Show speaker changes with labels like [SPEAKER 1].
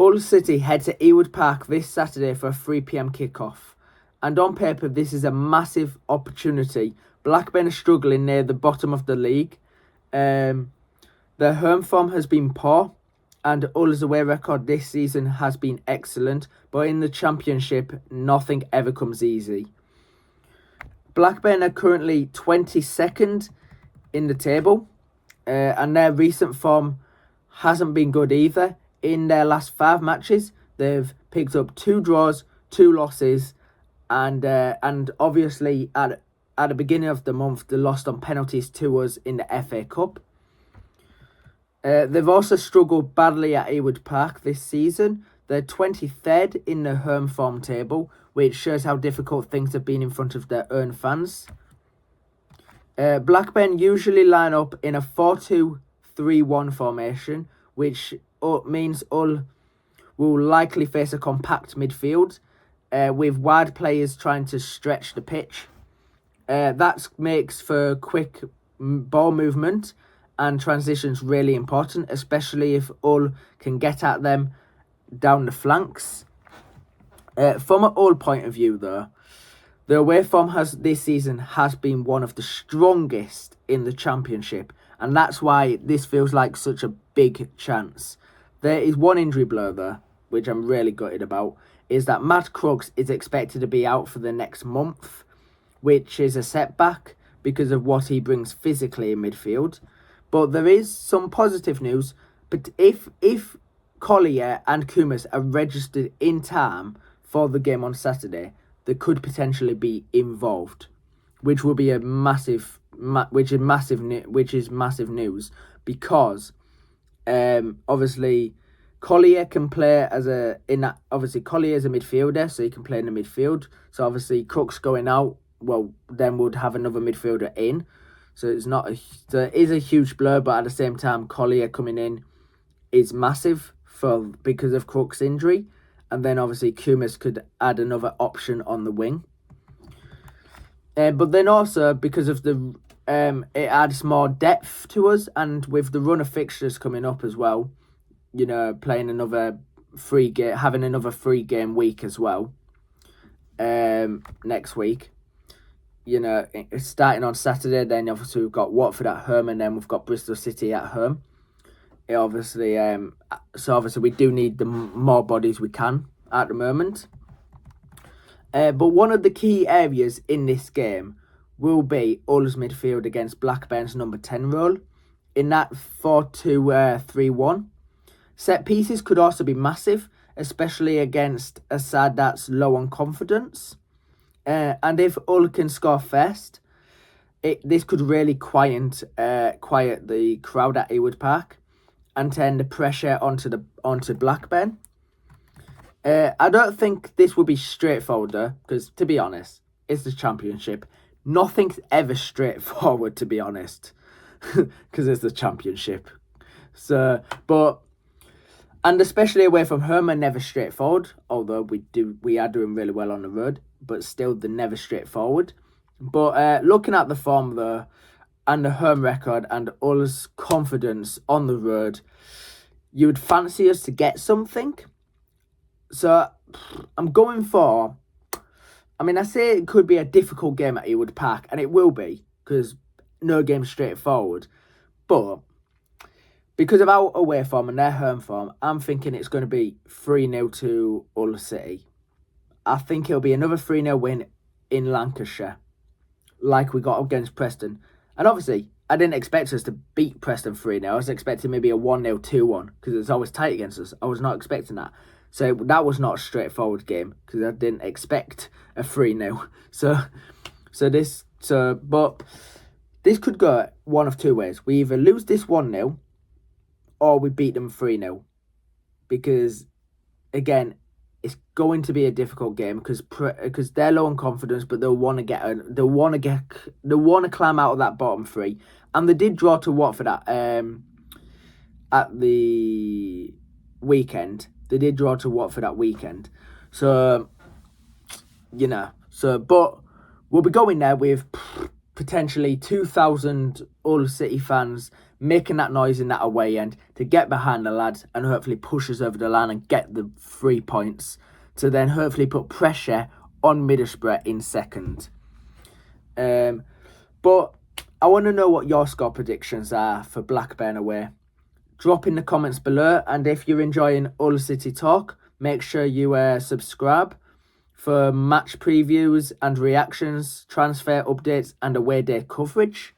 [SPEAKER 1] Hull City head to Ewood Park this Saturday for a 3 p.m. kickoff. And on paper, this is a massive opportunity. Blackburn are struggling near the bottom of the league. Their home form has been poor, and Hull's away record this season has been excellent. But in the Championship, nothing ever comes easy. Blackburn are currently 22nd in the table, and their recent form hasn't been good either. In their last 5 matches, they've picked up 2 draws, 2 losses, and obviously at the beginning of the month, they lost on penalties to us in the FA Cup. They've also struggled badly at Ewood Park this season. They're 23rd in the home form table, which shows how difficult things have been in front of their own fans. Blackburn usually line up in a 4-2-3-1 formation, which means Hull will likely face a compact midfield, with wide players trying to stretch the pitch. That makes for quick ball movement and transitions really important, especially if Hull can get at them down the flanks. From an Hull point of view, though, the away form this season has been one of the strongest in the Championship, and that's why this feels like such a big chance. There is one injury blow, though, which I'm really gutted about, is that Matt Crooks is expected to be out for the next month, which is a setback because of what he brings physically in midfield. But there is some positive news. But if Collyer and Koumas are registered in time for the game on Saturday, they could potentially be involved, which will be a massive news, because obviously Collyer can play Collyer is a midfielder, so he can play in the midfield. So obviously Crooks going out, well, then would have another midfielder in. So it is a huge blow, but at the same time, Collyer coming in is massive because of Crooks' injury. And then obviously Koumas could add another option on the wing. But then also because of it adds more depth to us, and with the run of fixtures coming up as well, playing having another 3-game week as well. Next week. Starting on Saturday, then obviously we've got Watford at home, and then we've got Bristol City at home. So obviously we do need the more bodies we can at the moment. But one of the key areas in this game will be Hull's midfield against Blackburn's number 10 role in that 4-2-3-1. Set pieces could also be massive, especially against a side that's low on confidence. And if Hull can score first, this could really quiet the crowd at Ewood Park and turn the pressure onto Blackburn. I don't think this will be straightforward, though, because to be honest, it's the Championship. Nothing's ever straightforward, to be honest, because it's the Championship. And especially away from home are never straightforward, although we are doing really well on the road, but still they're never straightforward. But looking at the form though, and the home record and Hull's confidence on the road, you would fancy us to get something. So I'm going for, I say it could be a difficult game at Ewood Park, and it will be, because no game's straightforward. But because of our away form and their home form, I'm thinking it's going to be 3-0 to Hull City. I think it'll be another 3-0 win in Lancashire, like we got against Preston. And obviously, I didn't expect us to beat Preston 3-0. I was expecting maybe a 1-0, 2-1, because it's always tight against us. I was not expecting that. So that was not a straightforward game, because I didn't expect a 3-0. But this could go one of two ways. We either lose this 1-0, or we beat them 3-0. Because, again, it's going to be a difficult game because they're low on confidence, but they'll want to climb out of that bottom 3. And they did draw to Watford at the weekend. So, but we'll be going there with potentially 2,000 Hull City fans, making that noise in that away end to get behind the lads and hopefully push us over the line and get the 3 points to then hopefully put pressure on Middlesbrough in second. But I want to know what your score predictions are for Blackburn away. Drop in the comments below, and if you're enjoying Hull City Talk, make sure you subscribe for match previews and reactions, transfer updates and away day coverage.